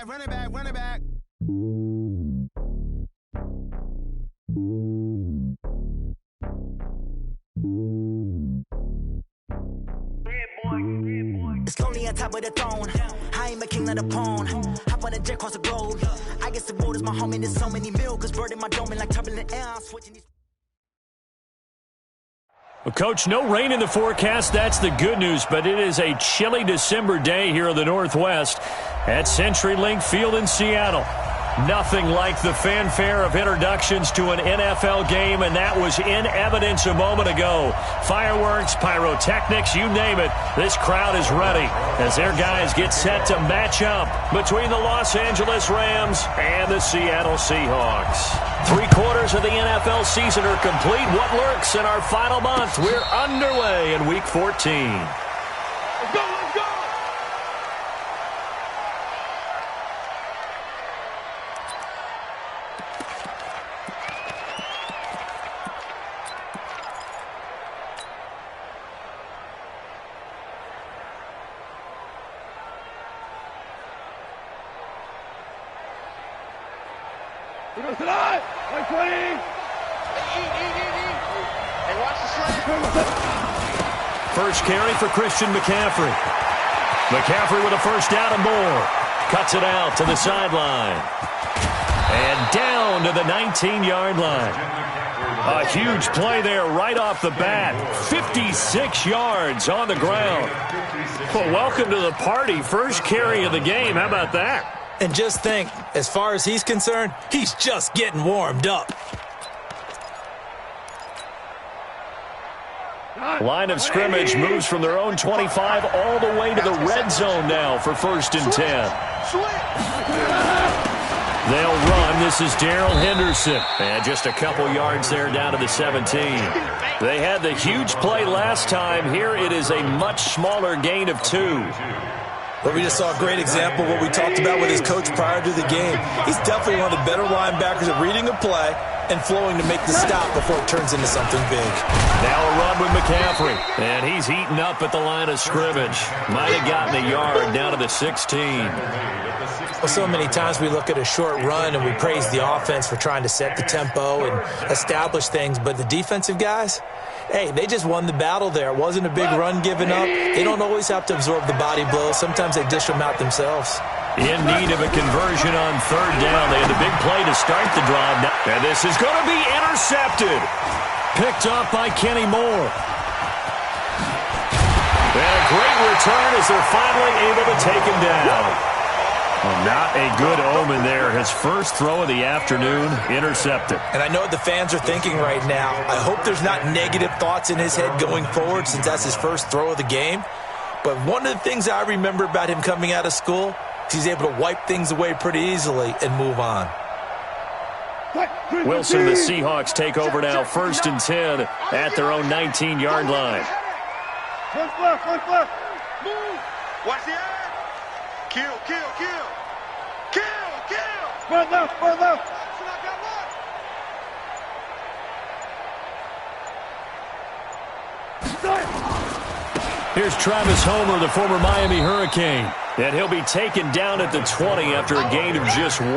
run it back, run it back. It's lonely on top of the throne. I ain't a king of the pawn. Hop on a jet across the globe. I guess the road is my home and there's so many milk. Bird in my dome and like turbulent air. I'm switching these. Well, Coach, no rain in the forecast. That's the good news, but it is a chilly December day here in the Northwest at CenturyLink Field in Seattle. Nothing like the fanfare of introductions to an NFL game, and that was in evidence a moment ago. Fireworks, pyrotechnics, you name it. This crowd is ready as their guys get set to match up between the Los Angeles Rams and the Seattle Seahawks. 3/4 of the NFL season are complete. What lurks in our final month? We're underway in Week 14. Let's go, let's go! We're going to tonight! 120! Eat. Hey, watch the slide. First carry for Christian McCaffrey. McCaffrey with a first down and more. Cuts it out to the sideline. And down to the 19-yard line. A huge play there right off the bat. 56 yards on the ground. Well, welcome to the party. First carry of the game. How about that? And just think, as far as he's concerned, he's just getting warmed up. Line of scrimmage moves from their own 25 all the way to the red zone now for 1st and 10. They'll run. This is Darrell Henderson. And just a couple yards there down to the 17. They had the huge play last time. Here it is a much smaller gain of 2. But we just saw a great example of what we talked about with his coach prior to the game. He's definitely one of the better linebackers at reading a play and flowing to make the stop before it turns into something big. Now a run with McCaffrey. And he's heating up at the line of scrimmage. Might have gotten a yard down to the 16. Well, so many times we look at a short run and we praise the offense for trying to set the tempo and establish things. But the defensive guys, hey, they just won the battle there. It wasn't a big run given up. They don't always have to absorb the body blows. Sometimes they dish them out themselves. In need of a conversion on 3rd down. They had the big play to start the drive. And this is going to be intercepted. Picked up by Kenny Moore. And a great return as they're finally able to take him down. Well, not a good omen there. His first throw of the afternoon, intercepted. And I know what the fans are thinking right now. I hope there's not negative thoughts in his head going forward since that's his first throw of the game. But one of the things I remember about him coming out of school is he's able to wipe things away pretty easily and move on. Wilson, the Seahawks take over now, 1st and 10 at their own 19-yard line. Left. Move. Watch the eye. Kill. Run left. Here's Travis Homer, the former Miami Hurricane. And he'll be taken down at the 20 after a gain of just 1.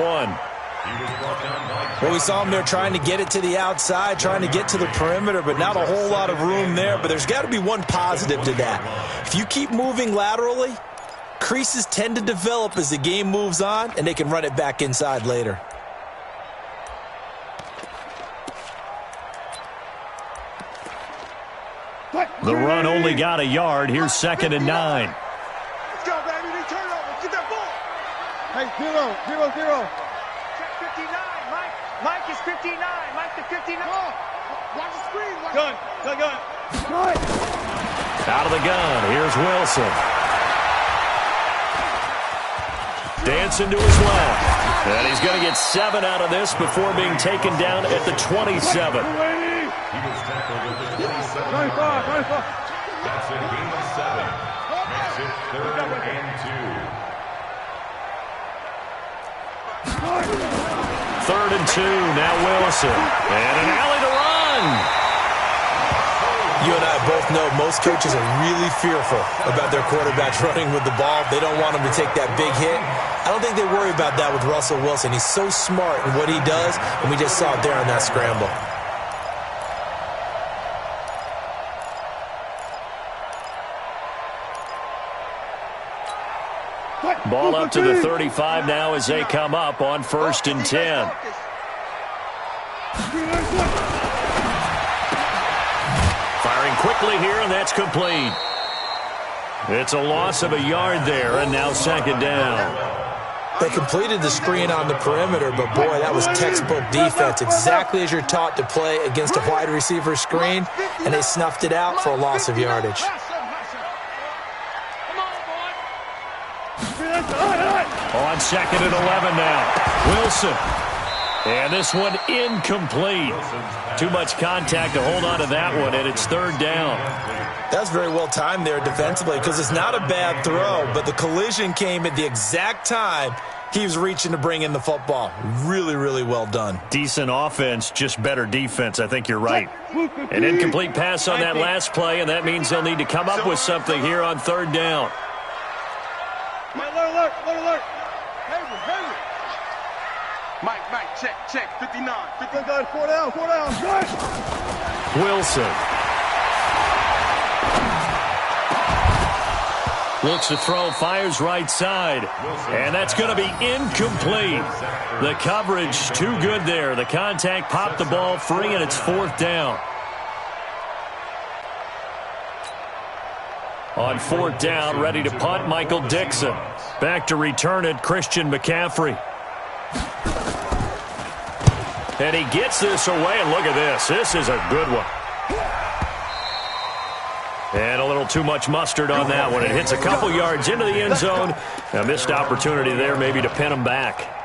Well, we saw him there trying to get it to the outside, trying to get to the perimeter, but not a whole lot of room there. But there's got to be one positive to that. If you keep moving laterally, creases tend to develop as the game moves on, and they can run it back inside later. The run only got a yard. Here's 2nd and 9. Let's go, baby. They turn over. Get that ball. Hey, 0. Check 59. Mike is 59. Mike to 59. Watch the screen. Gun. Out of the gun. Here's Wilson. Dancing to his left. And he's going to get 7 out of this before being taken down at the 27. He was tackled at the 27. 95. That's a gain of 7. Makes it 3rd and 2. 3rd and 2. Now Wilson. And an alley to run. You and I both know most coaches are really fearful about their quarterbacks running with the ball. They don't want them to take that big hit. I don't think they worry about that with Russell Wilson. He's so smart in what he does, and we just saw it there on that scramble. Ball up to the 35 now as they come up on 1st and 10. Firing quickly here, and that's complete. It's a loss of a yard there, and now 2nd down. They completed the screen on the perimeter, but boy, that was textbook defense. Exactly as you're taught to play against a wide receiver screen, and they snuffed it out for a loss of yardage. On 2nd and 11 now. Wilson. And this one incomplete. Too much contact to hold on to that one, and it's 3rd down. That's very well timed there defensively because it's not a bad throw, but the collision came at the exact time he was reaching to bring in the football. Really, really well done. Decent offense, just better defense. I think you're right. An incomplete pass on that last play, and that means they'll need to come up with something here on 3rd down. Alert. Mike, check, 59. 4 down. Wilson. Looks to throw, fires right side. And that's going to be incomplete. The coverage too good there. The contact popped the ball free, and it's 4th down. On 4th down, ready to punt, Michael Dixon. Back to return it, Christian McCaffrey. And he gets this away, and look at this. This is a good one. And a little too much mustard on that one. It hits a couple yards into the end zone. A missed opportunity there maybe to pin him back.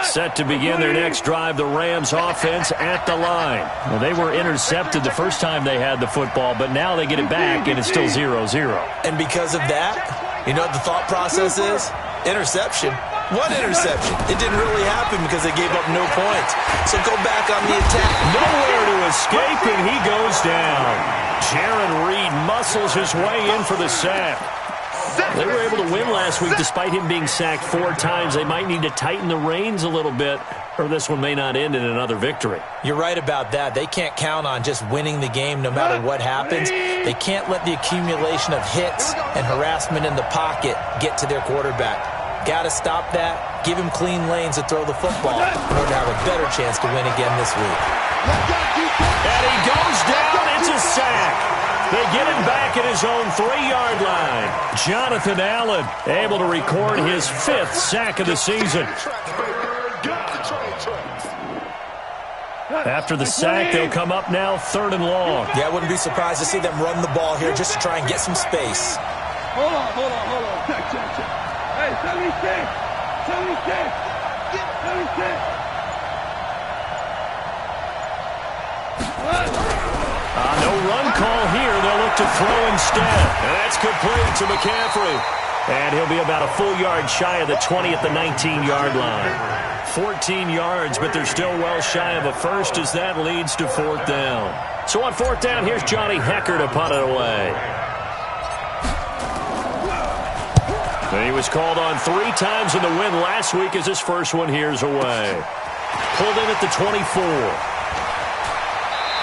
Set to begin their next drive, the Rams offense at the line. Well, they were intercepted the first time they had the football, but now they get it back, and it's still 0-0. And because of that, you know what the thought process is? Interception. What interception? It didn't really happen because they gave up no points. So go back on the attack. Nowhere to escape, and he goes down. Jaron Reed muscles his way in for the sack. They were able to win last week despite him being sacked 4 times. They might need to tighten the reins a little bit, or this one may not end in another victory. You're right about that. They can't count on just winning the game no matter what happens. They can't let the accumulation of hits and harassment in the pocket get to their quarterback. Got to stop that. Give him clean lanes to throw the football in order to have a better chance to win again this week. And he goes down. It's a sack. They get him back at his own 3-yard line. Jonathan Allen able to record his 5th sack of the season. After the sack, they'll come up now 3rd and long. Yeah, I wouldn't be surprised to see them run the ball here just to try and get some space. Hold on. Check. Hey, 76. No run call here. They'll look to throw instead. And that's complete to McCaffrey. And he'll be about a full yard shy of the 20 at the 19-yard line. 14 yards, but they're still well shy of a first as that leads to 4th down. So on 4th down, here's Johnny Hecker to punt it away. And he was called on 3 times in the win last week as his first one here's away. Pulled in at the 24.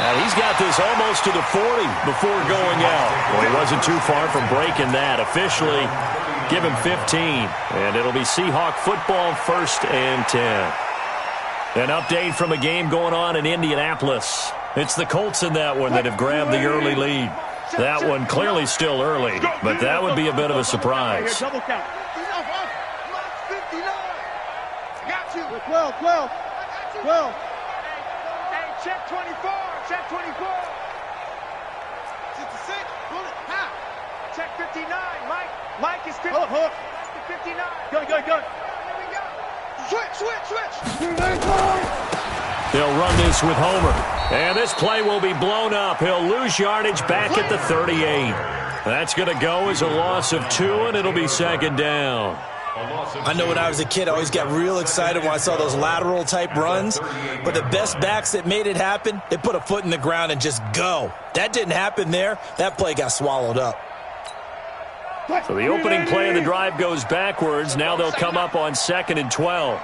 And he's got this almost to the 40 before going out. Well, he wasn't too far from breaking that. Officially, give him 15. And it'll be Seahawk football 1st and 10. An update from a game going on in Indianapolis. It's the Colts in that one that have grabbed the early lead. That one clearly still early, but that would be a bit of a surprise. Double count. 12. Check 24. Check 24. 66. Pull it. Half. Check 59. Mike is 50. Hold up. 59. Go. There we go. Switch. They'll run this with Homer. And this play will be blown up. He'll lose yardage back at the 38. That's going to go as a loss of 2, and it'll be 2nd down. I know when I was a kid, I always got real excited when I saw those lateral type runs, but the best backs that made it happen, they put a foot in the ground and just go. That didn't happen there. That play got swallowed up. So the opening play of the drive goes backwards. Now they'll come up on 2nd and 12.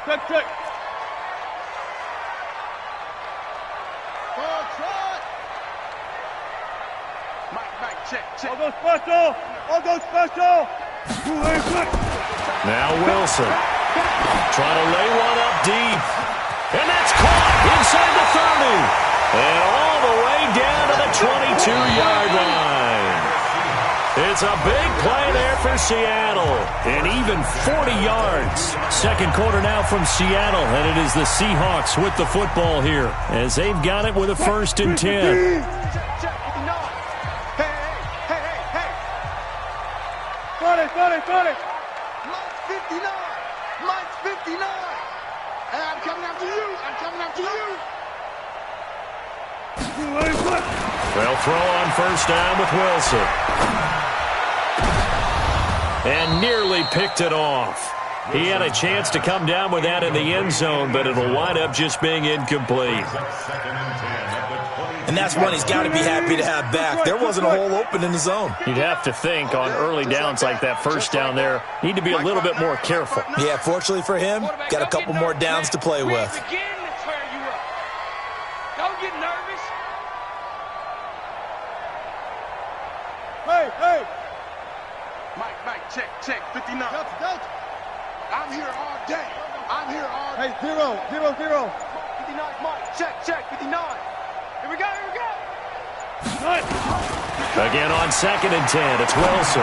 I'll go special! I'll go special! Now Wilson trying to lay one up deep. And that's caught inside the 30. And all the way down to the 22-yard line. It's a big play there for Seattle. And even 40 yards. Second quarter now from Seattle. And it is the Seahawks with the football here as they've got it with a 1st and 10. Got it. Mike's 59. Mike's 59. And I'm coming after you. They'll throw on 1st down with Wilson. And nearly picked it off. He had a chance to come down with that in the end zone, but it'll wind up just being incomplete. And that's one he's got to be happy to have back. There wasn't a hole open in the zone. You'd have to think on early downs like that 1st down there, need to be a little bit more careful. Yeah, fortunately for him, got a couple more downs to play with. Don't get nervous. Hey! Mike, check, 59. I'm here all day. Hey, 0. 59, Mike, check, 59. Here we go. Again on 2nd and 10, it's Wilson.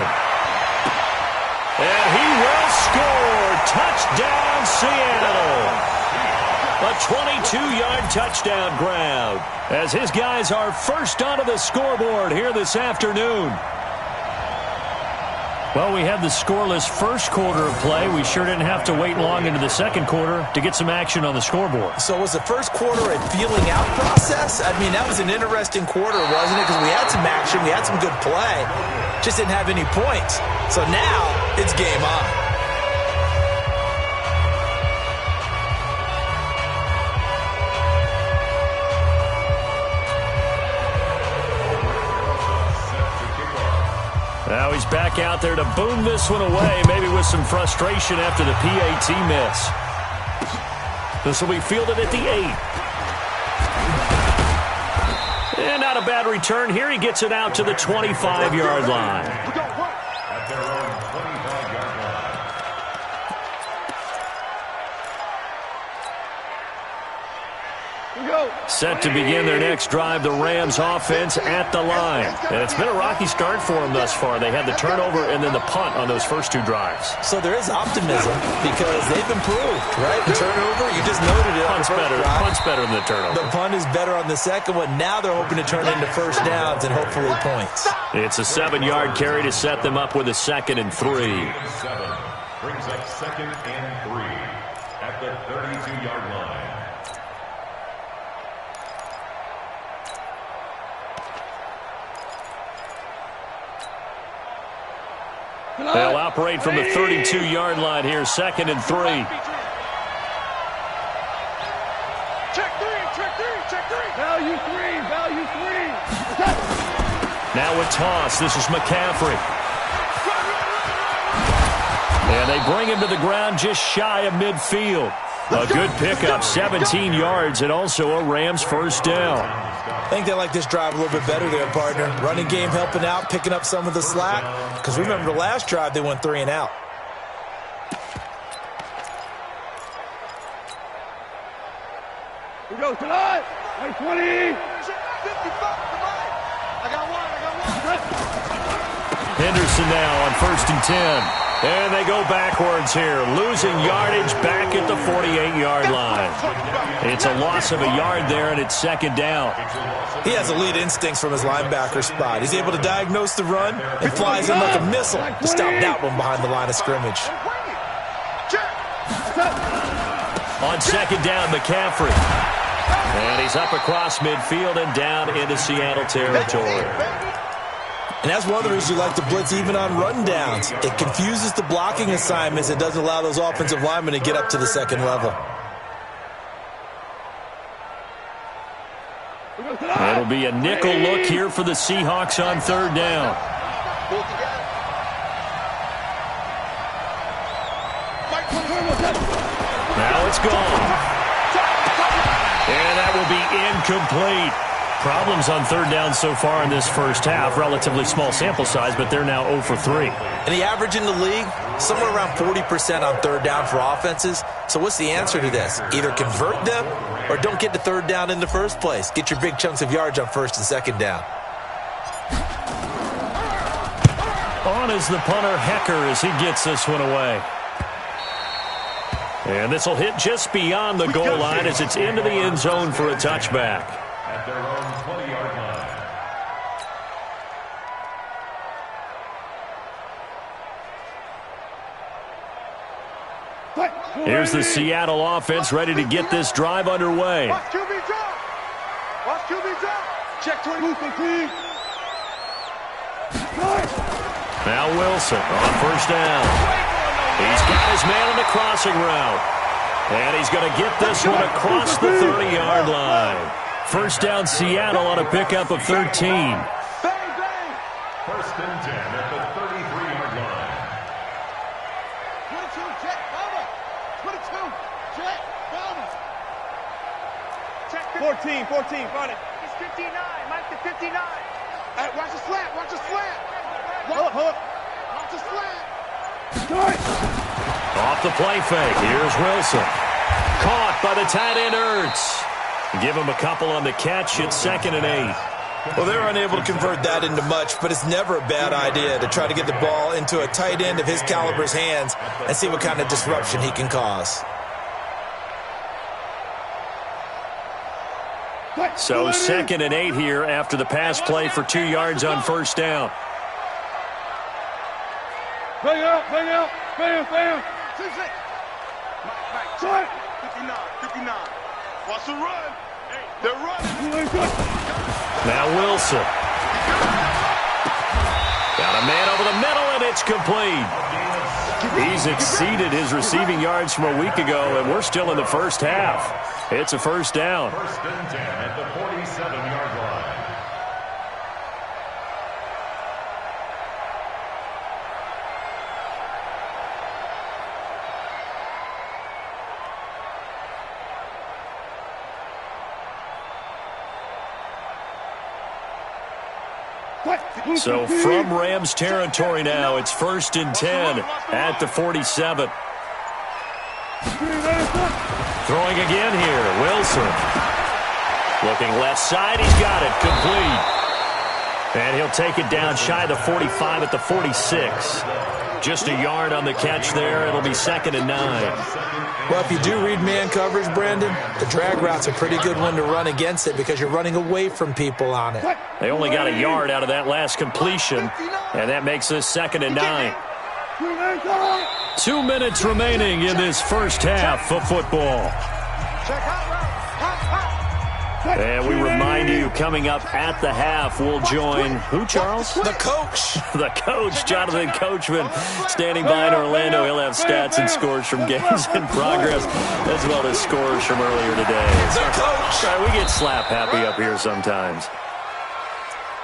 And he will score. Touchdown, Seattle. A 22-yard touchdown grab as his guys are first onto the scoreboard here this afternoon. Well, we had the scoreless first quarter of play. We sure didn't have to wait long into the second quarter to get some action on the scoreboard. So was the first quarter a feeling out process? I mean, that was an interesting quarter, wasn't it? Because we had some action, we had some good play, just didn't have any points. So now it's game on. Now he's back out there to boom this one away, maybe with some frustration after the PAT miss. This will be fielded at the 8. And not a bad return here. He gets it out to the 25-yard line. At their own 25-yard line. Set to begin their next drive, the Rams offense at the line. And it's been a rocky start for them thus far. They had the turnover and then the punt on those first 2 drives. So there is optimism because they've improved, right? The turnover, you just noted it. Punt's better than the turnover. The punt is better on the second one. Now they're hoping to turn into first downs and hopefully points. It's a 7-yard carry to set them up with a 2nd and 3. 7 brings up 2nd and 3 at the 32-yard line. They'll operate from the 32-yard line here, 2nd and 3. Check three. Value three. Now a toss. This is McCaffrey. And they bring him to the ground just shy of midfield. A good pickup, 17 yards, and also a Rams first down. I think they like this drive a little bit better there, partner. Running game helping out, picking up some of the slack. Because remember the last drive, they went 3 and out. We go tonight. Hey, 20. 55. I got one. Henderson now on 1st and 10. And they go backwards here, losing yardage back at the 48-yard line. It's a loss of a yard there, and it's 2nd down. He has elite instincts from his linebacker spot. He's able to diagnose the run and flies in like a missile to stop that one behind the line of scrimmage. On 2nd down, McCaffrey. And he's up across midfield and down into Seattle territory. And that's one of the reasons you like to blitz even on rundowns. It confuses the blocking assignments. It doesn't allow those offensive linemen to get up to the second level. It'll be a nickel look here for the Seahawks on third down. Now it's gone. And that will be incomplete. Problems on third down so far in this first half. Relatively small sample size, but they're now 0 for 3. And the average in the league, somewhere around 40% on third down for offenses. So what's the answer to this? Either convert them or don't get to third down in the first place. Get your big chunks of yards on first and second down. On is the punter, Hecker, as he gets this one away. And this will hit just beyond the goal line as it's into the end zone for a touchback. At their own 20-yard line. Here's the Seattle offense ready to get this drive underway. Watch QB drop. Watch QB drop. Check 20. Now Wilson on first down. He's got his man on the crossing route. And he's going to get this one across the 30-yard line. First down Seattle on a pickup of 13. First and 10 at the 33-yard line. 22, check, Bama. 22, check, Bama. Check 14, find it. It's 59, Mike the 59. Hey, watch the slant, watch the slant. Watch the slant. Off the play fake. Here's Wilson. Caught by the tight end Ertz. Give him a couple on the catch. It's 2nd and 8. Well, they're unable to convert that into much, but it's never a bad idea to try to get the ball into a tight end of his caliber's hands and see what kind of disruption he can cause. So 2nd and 8 here after the pass play for 2 yards on first down. Bang out. Bam. 59. Watch the run. They're running. Now Wilson. Got a man over the middle, and it's complete. He's exceeded his receiving yards from a week ago, and we're still in the first half. It's a first down. First and 10 at the 47-yard line. So from Rams territory now, it's 1st and 10 at the 47. Throwing again here, Wilson. Looking left side, he's got it, complete. And he'll take it down shy of the 45 at the 46. Just a yard on the catch there. It'll be 2nd and 9. Well, if you do read man coverage, Brandon, the drag route's a pretty good one to run against it because you're running away from people on it. They only got a yard out of that last completion, and that makes this 2nd and 9. 2 minutes remaining in this first half of football. And we remind you, coming up at the half, we'll join who, Charles? The coach. The coach, Jonathan Coachman, standing by in Orlando. He'll have stats and scores from games in progress, as well as scores from earlier today. The coach. All right, we get slap happy up here sometimes.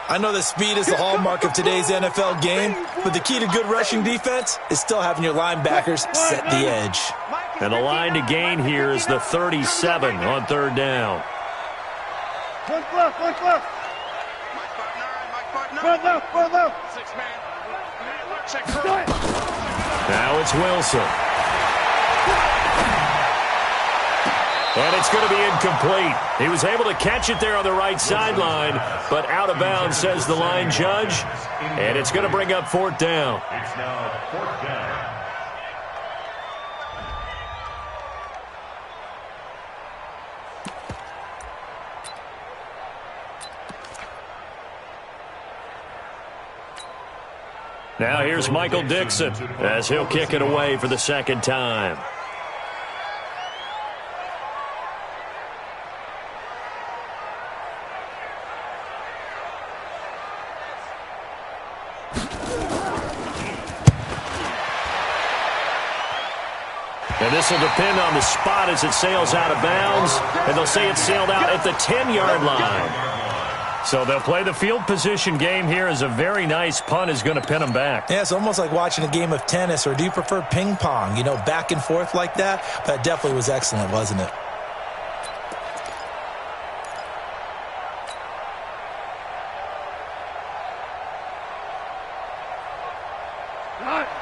I know that speed is the hallmark of today's NFL game, but the key to good rushing defense is still having your linebackers set the edge. And the line to gain here is the 37 on third down. Front left. Mike front left. 6 man. Check. Now it's Wilson. And it's going to be incomplete. He was able to catch it there on the right sideline, but out of bounds, says the line judge. And it's going to bring up 4th down. It's now 4th down. Now here's Michael Dixon as he'll kick it away for the 2nd time. And this will depend on the spot as it sails out of bounds. And they'll say it sailed out at the 10-yard line. So they'll play the field position game here as a very nice punt is going to pin them back. Yeah, it's almost like watching a game of tennis, or do you prefer ping pong? You know, back and forth like that? That definitely was excellent, wasn't it?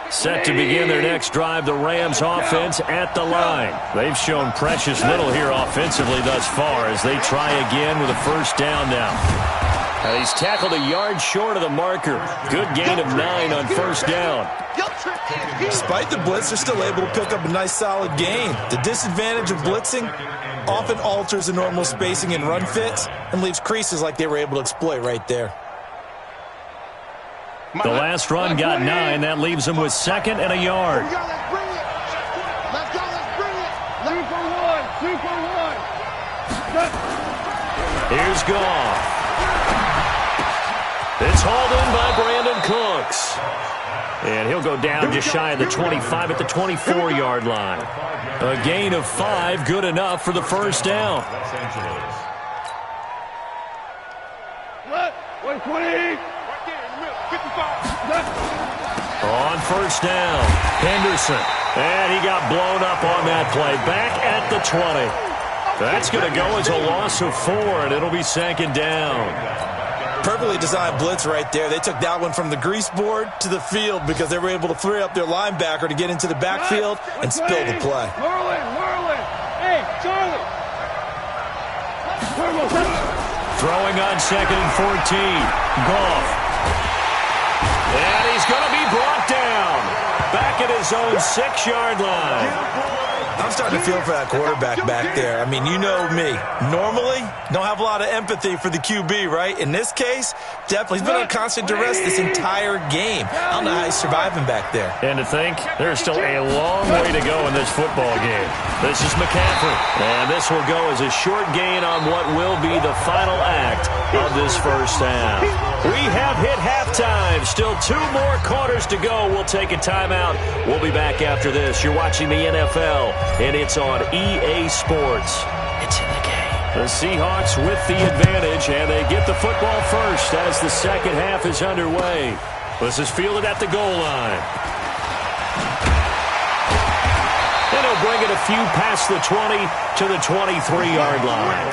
Set to begin their next drive, the Rams offense at the line. They've shown precious little here offensively thus far as they try again with a first down now. He's tackled a yard short of the marker. Good gain of 9 on first down. Despite the blitz, they're still able to pick up a nice solid gain. The disadvantage of blitzing often alters the normal spacing and run fits and leaves creases like they were able to exploit right there. The last run got 9. That leaves them with 2nd and a yard. Let's bring it. Let's go. Let's bring it. 2 for 1. 2 for 1. Here's Goff. It's hauled in by Brandon Cooks. And he'll go down just shy of the 25 at the 24-yard line. A gain of 5, good enough for the first down. What? 120. On first down, Henderson. And he got blown up on that play. Back at the 20. That's going to go as a loss of 4, and it'll be 2nd down. Perfectly designed blitz right there. They took that one from the grease board to the field because they were able to free up their linebacker to get into the backfield and spill the play. Merlin. Hey, Charlie. Throwing on 2nd and 14. Goff. And he's going to be brought down. Back at his own 6-yard line. I'm starting to feel for that quarterback back there. I mean, you know me. Normally, don't have a lot of empathy for the QB, right? In this case, definitely. He's been on constant duress this entire game. I don't know how he's surviving back there. And to think, there's still a long way to go in this football game. This is McCaffrey. And this will go as a short gain on what will be the final act of this first half. We have hit halftime. Still 2 more quarters to go. We'll take a timeout. We'll be back after this. You're watching the NFL, and it's on EA Sports. It's in the game. The Seahawks with the advantage, and they get the football first as the second half is underway. This is fielded at the goal line. And he'll bring it a few past the 20 to the 23-yard line.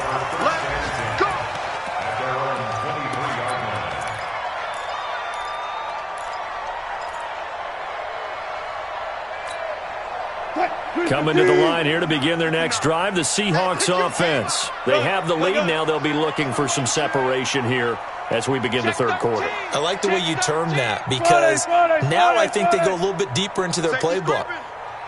Coming to the line here to begin their next drive, the Seahawks offense. They have the lead now. They'll be looking for some separation here as we begin the third quarter. I like the way you term that because now I think they go a little bit deeper into their playbook.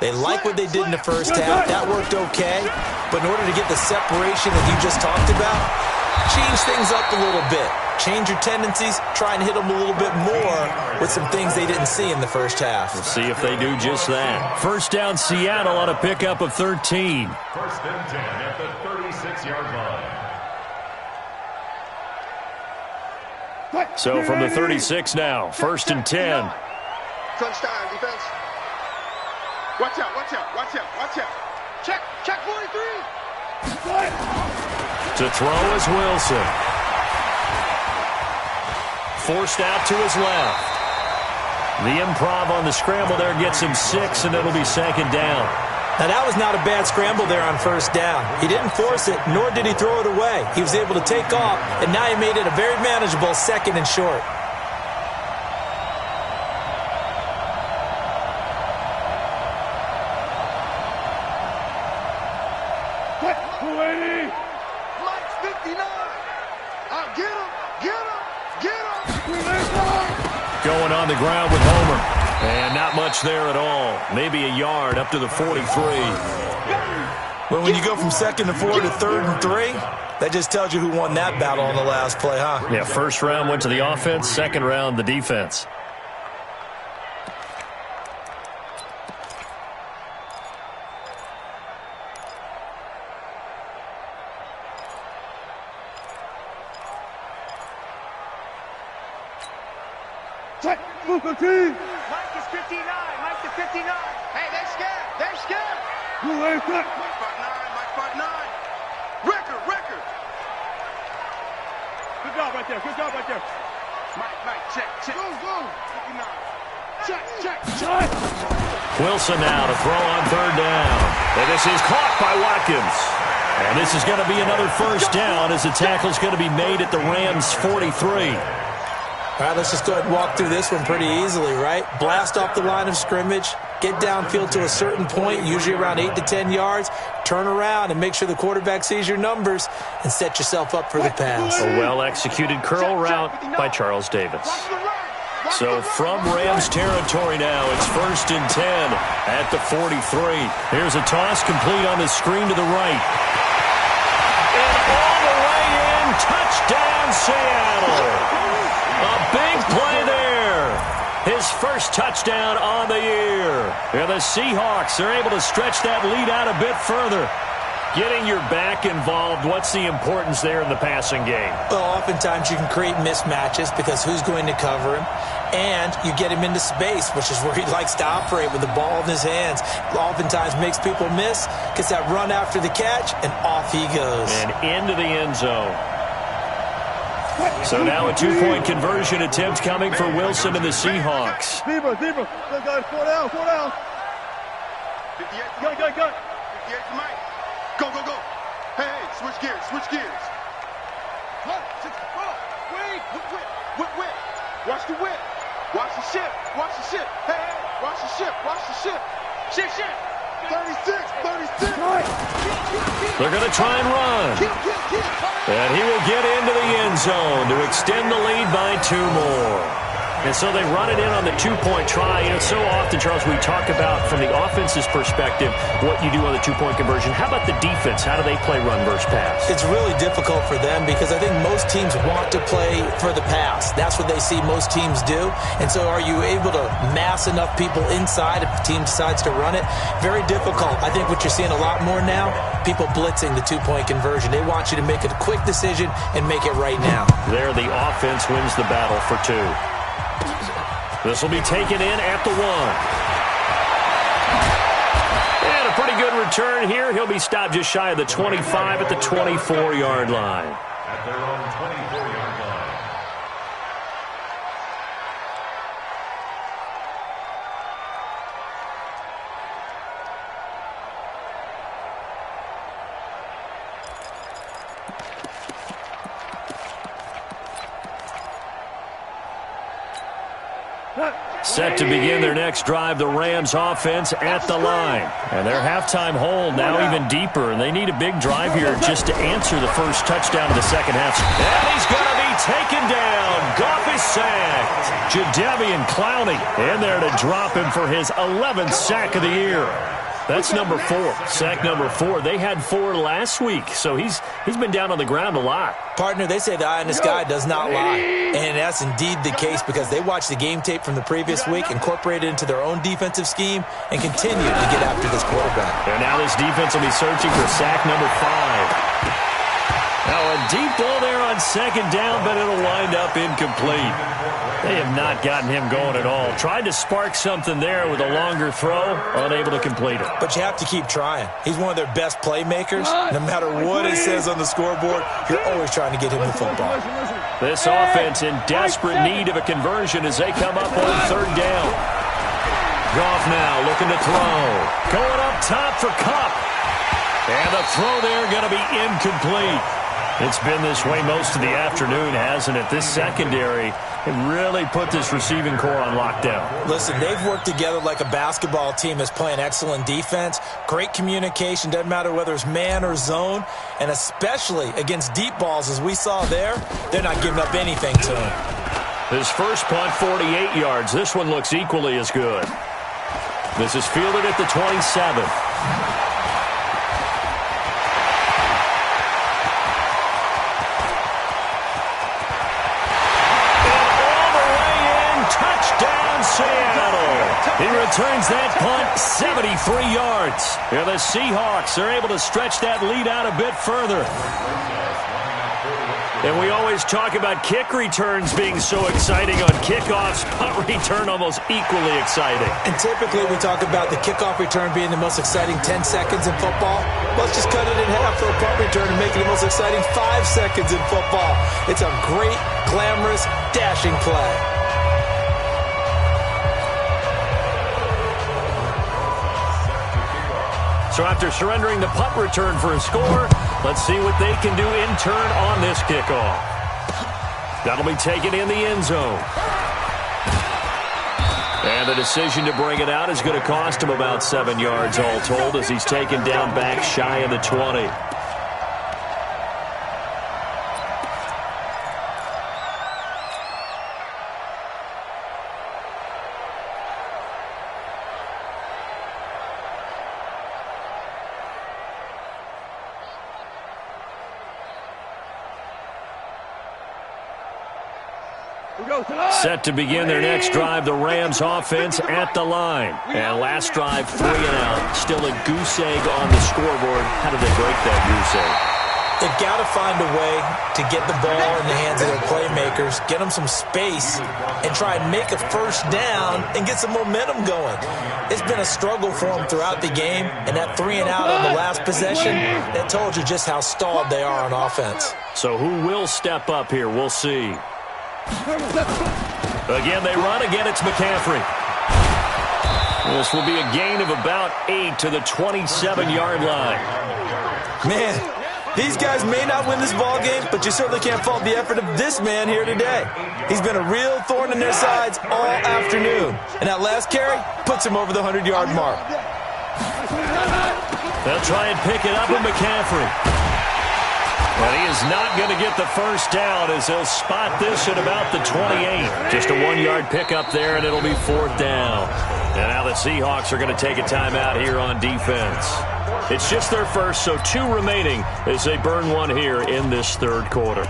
They like what they did in the first half. That worked okay. But in order to get the separation that you just talked about, change things up a little bit. Change your tendencies, try and hit them a little bit more with some things they didn't see in the first half. We'll see if they do just that. First down, Seattle on a pickup of 13. First and 10 at the 36-yard line. So from the 36 now, first and 10. Crunch time, defense. Watch out, watch out, watch out, watch out. Check 43. To throw is Wilson. Forced out to his left. The improv on the scramble there gets him 6, and it'll be second down. Now, that was not a bad scramble there on first down. He didn't force it, nor did he throw it away. He was able to take off, and now he made it a very manageable 2nd and short. Mike's 59. Get him. Going on the ground with Homer. And not much there at all. Maybe a yard up to the 43. Well, when you go from 2nd and 4 to 3rd and 3, that just tells you who won that battle on the last play, huh? Yeah, first round went to the offense, second round the defense. Check. Move the team. Mike is 59. Mike to 59. Hey, they're scared. They're scared. Move ain't cut. Mike spot 9. Mike spot 9. Record. Good job right there. Good job right there. Mike, check. Go. 59. Check. Wilson now to throw on third down. And this is caught by Watkins. And this is going to be another first down as the tackle's going to be made at the Rams' 43. All right, let's just go ahead and walk through this one pretty easily, right? Blast off the line of scrimmage, get downfield to a certain point, usually around 8 to 10 yards, turn around and make sure the quarterback sees your numbers and set yourself up for the pass. A well-executed curl route by Charles Davis. So from Rams territory now, it's 1st and 10 at the 43. Here's a toss complete on the screen to the right. And all the way in, touchdown Seattle. A big play there. His first touchdown on the year. And the Seahawks are able to stretch that lead out a bit further. Getting your back involved, what's the importance there in the passing game? Well, oftentimes you can create mismatches because who's going to cover him? And you get him into space, which is where he likes to operate with the ball in his hands. Oftentimes makes people miss, gets that run after the catch, and off he goes. And into the end zone. So now a two-point conversion attempt coming for Wilson and the Seahawks. Zebra. Guys, 4 down. 58. Go. 58 to Mike. Go. Hey, switch gears. Wait. Whip. Watch the whip. Watch the ship. Hey, watch the ship. Ship. 36. They're going to try and run. And he will get into the end zone to extend the lead by 2 more. And so they run it in on the two-point try. You know, so often, Charles, we talk about, from the offense's perspective, what you do on the two-point conversion. How about the defense? How do they play run versus pass? It's really difficult for them because I think most teams want to play for the pass. That's what they see most teams do. And so are you able to mass enough people inside if the team decides to run it? Very difficult. I think what you're seeing a lot more now, people blitzing the two-point conversion. They want you to make a quick decision and make it right now. There, the offense wins the battle for 2. This will be taken in at the 1. And a pretty good return here. He'll be stopped just shy of the 25 at the 24-yard line. At their own 24-yard line. Set to begin their next drive, the Rams offense at the line. And their halftime hold now even deeper, and they need a big drive here just to answer the first touchdown of the second half. And he's going to be taken down. Goff is sacked. Jadeveon Clowney in there to drop him for his 11th sack of the year. That's number 4, sack number 4. They had 4 last week, so he's been down on the ground a lot. Partner, they say the eye in the sky does not lie. And that's indeed the case because they watched the game tape from the previous week, incorporated it into their own defensive scheme, and continued to get after this quarterback. And now this defense will be searching for sack number 5. Now a deep ball there on second down, but it'll wind up incomplete. They have not gotten him going at all. Tried to spark something there with a longer throw, unable to complete it. But you have to keep trying. He's one of their best playmakers. No matter what it says on the scoreboard, you're always trying to get him the football. This offense in desperate need of a conversion as they come up on third down. Goff now looking to throw. Going up top for Kupp. And the throw there going to be incomplete. It's been this way most of the afternoon, hasn't it? This secondary really put this receiving core on lockdown. Listen, they've worked together like a basketball team that's playing excellent defense. Great communication, doesn't matter whether it's man or zone. And especially against deep balls, as we saw there, they're not giving up anything to him. His first punt, 48 yards. This one looks equally as good. This is fielded at the 27. He returns that punt 73 yards. And the Seahawks are able to stretch that lead out a bit further. And we always talk about kick returns being so exciting on kickoffs. Punt return almost equally exciting. And typically we talk about the kickoff return being the most exciting 10 seconds in football. Let's just cut it in half for a punt return and make it the most exciting 5 seconds in football. It's a great, glamorous, dashing play. So after surrendering the punt return for a score, let's see what they can do in turn on this kickoff. That'll be taken in the end zone. And the decision to bring it out is going to cost him about 7 yards all told as he's taken down back shy of the 20. Set to begin their next drive, the Rams offense at the line. And last drive, 3 and out. Still a goose egg on the scoreboard. How did they break that goose egg? They've got to find a way to get the ball in the hands of their playmakers, get them some space, and try and make a first down and get some momentum going. It's been a struggle for them throughout the game, and that 3 and out on the last possession, that told you just how stalled they are on offense. So who will step up here? We'll see. Again, they run. Again, it's McCaffrey. This will be a gain of about 8 to the 27-yard line. Man, these guys may not win this ball game, but you certainly can't fault the effort of this man here today. He's been a real thorn in their sides all afternoon. And that last carry puts him over the 100-yard mark. They'll try and pick it up with McCaffrey. But he is not going to get the first down as he'll spot this at about the 28. Just a 1-yard pickup there, and it'll be 4th down. And now the Seahawks are going to take a timeout here on defense. It's just their first, so 2 remaining as they burn one here in this third quarter.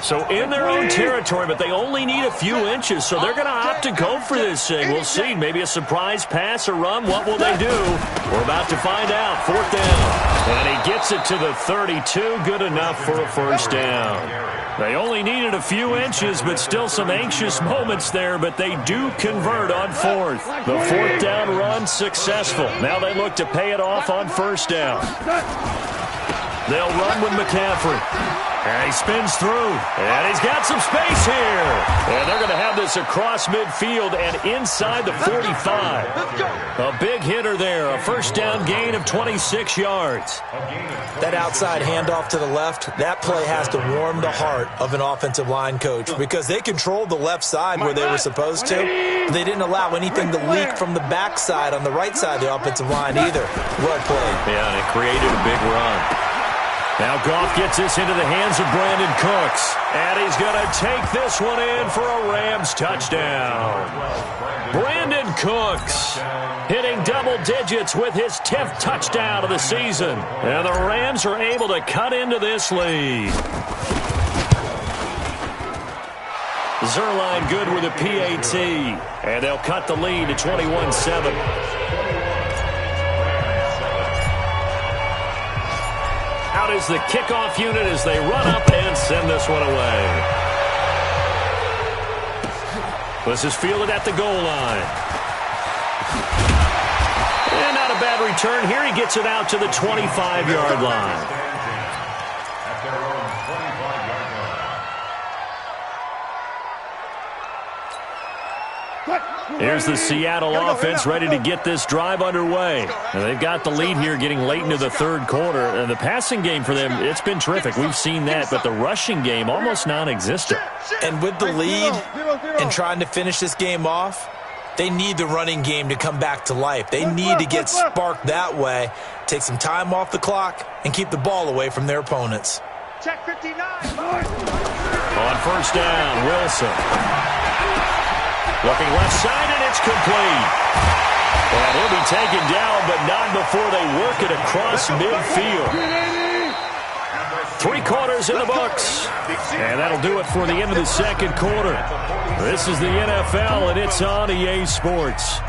So in their own territory, but they only need a few inches, so they're going to opt to go for this thing. We'll see. Maybe a surprise pass or run. What will they do? We're about to find out. 4th down. And he gets it to the 32. Good enough for a first down. They only needed a few inches, but still some anxious moments there, but they do convert on 4th. The 4th down run successful. Now they look to pay it off on 1st down. They'll run with McCaffrey. And he spins through, and he's got some space here. And they're going to have this across midfield and inside the 45. A big hitter there, a first down gain of 26 yards. That outside handoff to the left, that play has to warm the heart of an offensive line coach because they controlled the left side where they were supposed to. But they didn't allow anything to leak from the backside on the right side of the offensive line either. Well played. Yeah, and it created a big run. Now Goff gets this into the hands of Brandon Cooks. And he's going to take this one in for a Rams touchdown. Brandon Cooks hitting double digits with his 10th touchdown of the season. And the Rams are able to cut into this lead. Zerline good with a PAT. And they'll cut the lead to 21-7. Out is the kickoff unit as they run up and send this one away. This is fielded at the goal line. And not a bad return here. He gets it out to the 25-yard line. Here's the Seattle offense ready to get this drive underway. And they've got the lead here getting late into the third quarter. And the passing game for them, it's been terrific. We've seen that. But the rushing game, almost non-existent. And with the lead and trying to finish this game off, they need the running game to come back to life. They need to get sparked that way, take some time off the clock, and keep the ball away from their opponents. Check 59. On first down, Wilson. Looking left side, and it's complete. And he'll be taken down, but not before they work it across midfield. 3 quarters in the books. And that'll do it for the end of the second quarter. This is the NFL, and it's on EA Sports.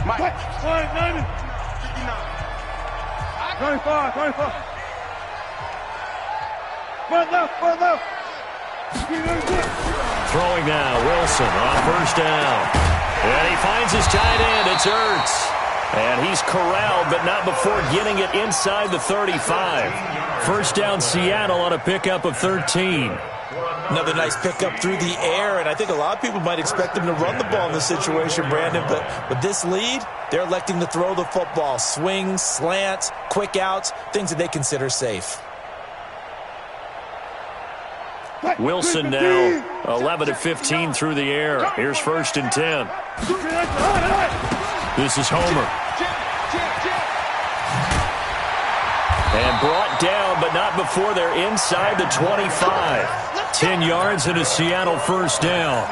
Mike. 25. Front left. Throwing now, Wilson on first down. And he finds his tight end. It's Ertz. And he's corralled, but not before getting it inside the 35. First down, Seattle on a pickup of 13. Another nice pickup through the air, and I think a lot of people might expect them to run the ball in this situation, Brandon, but with this lead, they're electing to throw the football. Swings, slants, quick outs, things that they consider safe. Wilson now 11 of 15 through the air. Here's first and 10. This is Homer. And brought down, but not before they're inside the 25. 10 yards and a Seattle first down.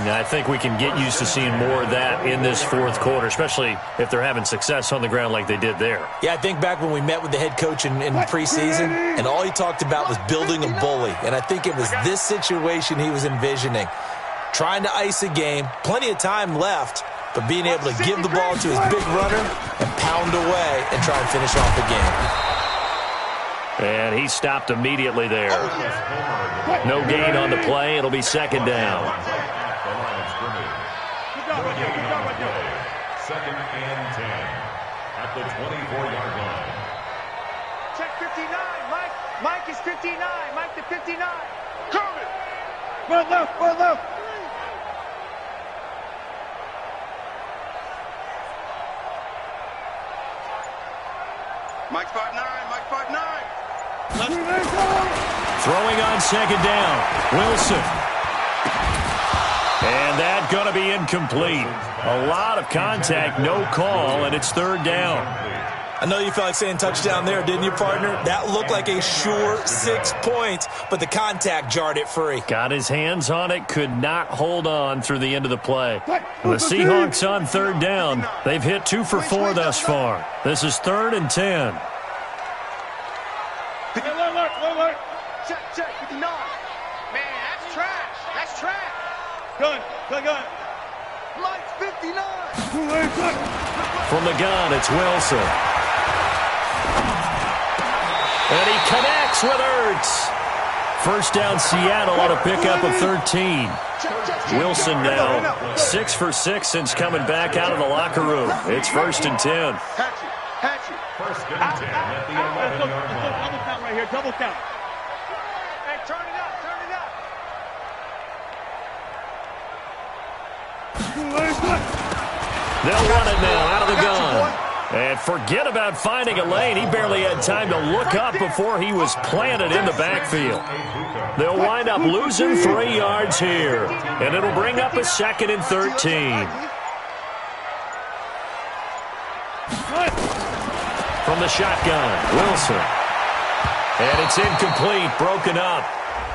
Now, I think we can get used to seeing more of that in this fourth quarter, especially if they're having success on the ground like they did there. Yeah, I think back when we met with the head coach in preseason, and all he talked about was building a bully. And I think it was this situation he was envisioning. Trying to ice a game, plenty of time left, but being able to give the ball to his big runner and pound away and try and finish off the game. And he stopped immediately there. No gain on the play. It'll be second down. Second and 10 at the 24-yard line. Check 59. Mike is 59. Mike to 59. Coming. Front left. Mike 5'9". Throwing on second down. Wilson. And that going to be incomplete. A lot of contact, no call, and it's third down. I know you felt like saying touchdown there, didn't you, partner? That looked like a sure 6 points, but the contact jarred it free. Got his hands on it, could not hold on through the end of the play. The Seahawks on third down. They've hit 2 for 4 thus far. This is third and 10. Look. Check 59. Man, that's trash. Gun. Mike's 59. From the gun, it's Wilson. And he connects with Ertz. First down, Seattle on a pickup of 13. Wilson now 6 for 6 since coming back out of the locker room. It's first and 10. Hatchet. First and 10 at the 11-yard line. Double count right here. Double count. Hey, turn it up. They'll run it now out of the gun. And forget about finding a lane. He barely had time to look up before he was planted in the backfield. They'll wind up losing 3 yards here. And it'll bring up a second and 13. From the shotgun, Wilson. And it's incomplete, broken up.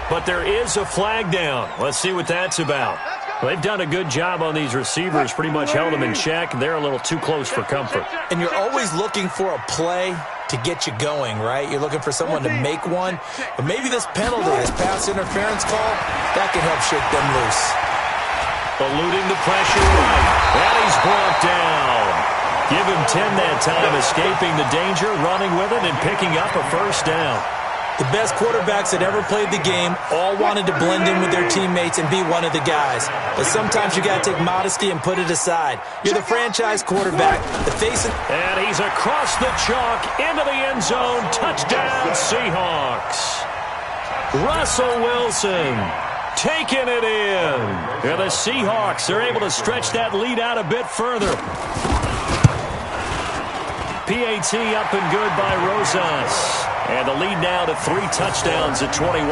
But there is a flag down. Let's see what that's about. They've done a good job on these receivers, pretty much held them in check. They're a little too close for comfort. And you're always looking for a play to get you going, right? You're looking for someone to make one. But maybe this penalty, this pass interference call, that can help shake them loose. Eluding the pressure right. And he's brought down. Give him 10 that time, escaping the danger, running with it, and picking up a first down. The best quarterbacks that ever played the game all wanted to blend in with their teammates and be one of the guys. But sometimes you got to take modesty and put it aside. You're the franchise quarterback. The face of... And he's across the chalk into the end zone. Touchdown, Seahawks. Russell Wilson taking it in. And the Seahawks are able to stretch that lead out a bit further. PAT up and good by Rosas. And the lead now to 3 touchdowns at 21.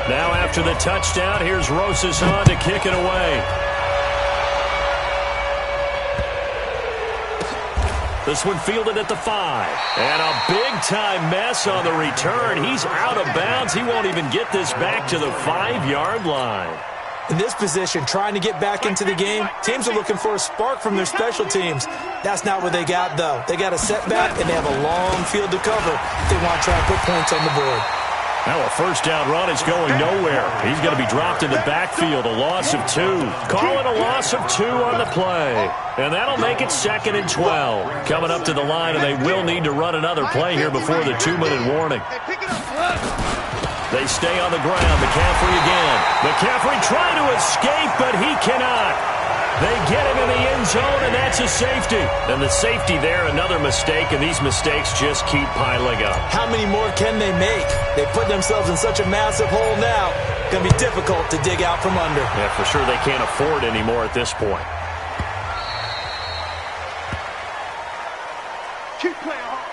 Now after the touchdown, here's Rosas on to kick it away. This one fielded at the 5. And a big-time mess on the return. He's out of bounds. He won't even get this back to the 5-yard line. In this position, trying to get back into the game, teams are looking for a spark from their special teams. That's not what they got, though. They got a setback, and they have a long field to cover if they want to try to put points on the board. Now a first down run is going nowhere. He's going to be dropped in the backfield, a loss of 2. Call it a loss of 2 on the play. And that'll make it 2nd and 12. Coming up to the line, and they will need to run another play here before the 2-minute warning. They stay on the ground. McCaffrey again. McCaffrey trying to escape, but he cannot. They get him in the end zone, and that's a safety. And the safety there, another mistake, and these mistakes just keep piling up. How many more can they make? They put themselves in such a massive hole now. Going to be difficult to dig out from under. Yeah, for sure they can't afford anymore at this point. Keep playing hard.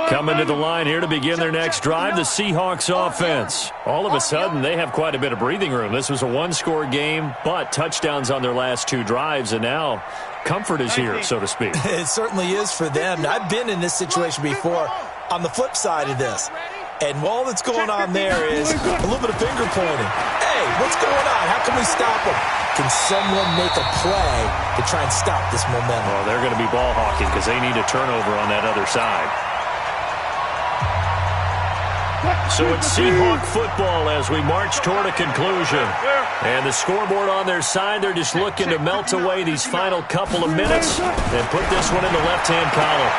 Coming to the line here to begin their next drive, the Seahawks offense. All of a sudden, they have quite a bit of breathing room. This was a one-score game, but touchdowns on their last 2 drives, and now comfort is here, so to speak. It certainly is for them. I've been in this situation before on the flip side of this. And all that's going on there is a little bit of finger pointing. Hey, what's going on? How can we stop them? Can someone make a play to try and stop this momentum? Oh, they're going to be ball hawking because they need a turnover on that other side. So it's Seahawk football as we march toward a conclusion. And the scoreboard on their side, they're just looking to melt away these final couple of minutes and put this one in the left-hand column.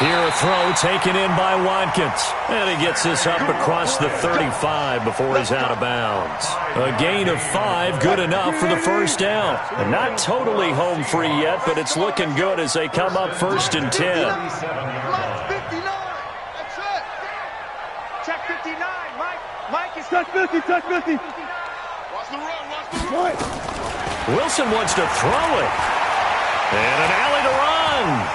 Here a throw taken in by Watkins. And he gets this up across the 35 before he's out of bounds. A gain of 5, good enough for the first down. And not totally home free yet, but it's looking good as they come up 1st and 10. Check 59, Mike is touch 50, touch 50. Watch the run. Wilson wants to throw it. And an alley to run.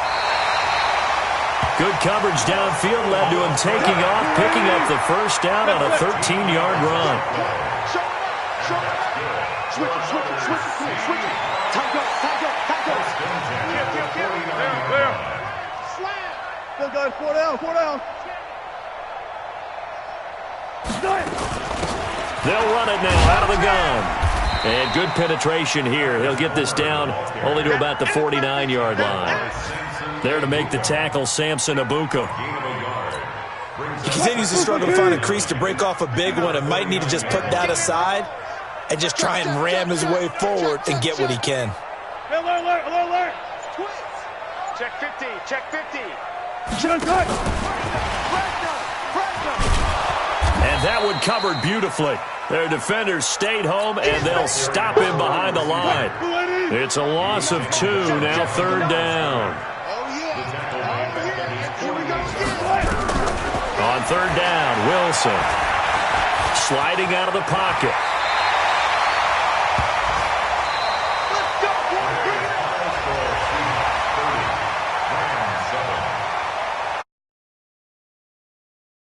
Good coverage downfield led to him taking off, picking up the first down on a 13-yard run. Switch it. Time go. Slam. Still got 4 down. They'll run it now out of the gun. And good penetration here. He'll get this down only to about the 49-yard line. There to make the tackle, Samson Abuka. He continues to struggle to find a crease to break off a big one and might need to just put that aside and just try and ram his way forward and get what he can. Alert. Check 50. And that one covered beautifully. Their defenders stayed home, and they'll stop him behind the line. It's a loss of 2, now 3rd down. On 3rd down, Wilson sliding out of the pocket.